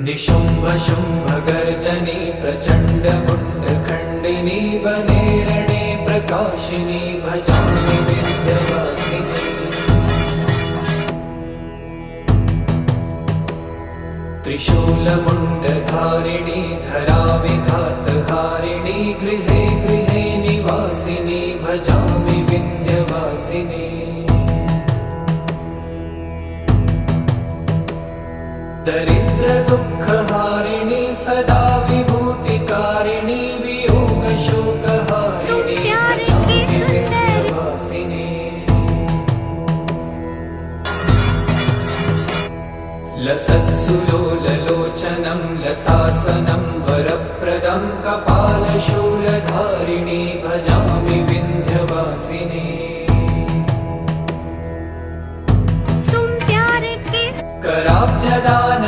निशुम्भ शुम्भ गर्जनी प्रचण्ड मुण्ड खण्डिनी बने रणे प्रकाशिनी भजामि विन्ध्यवासिनी। त्रिशूलमुण्डधारिणी धरा विघातहारिणी गृहे गृहे निवासिनी भजामि विन्ध्यवासिनी। दरिद्र दुःखहारिणी सदा विभूतिकारिणी वियोग शोकहारिणी भजामि विन्ध्यवासिनी। लसत्सुलोललोचनं लतासनं वरप्रदं कपालशूलधारिणी भजामि विन्ध्यवासिनी। कराब्जदान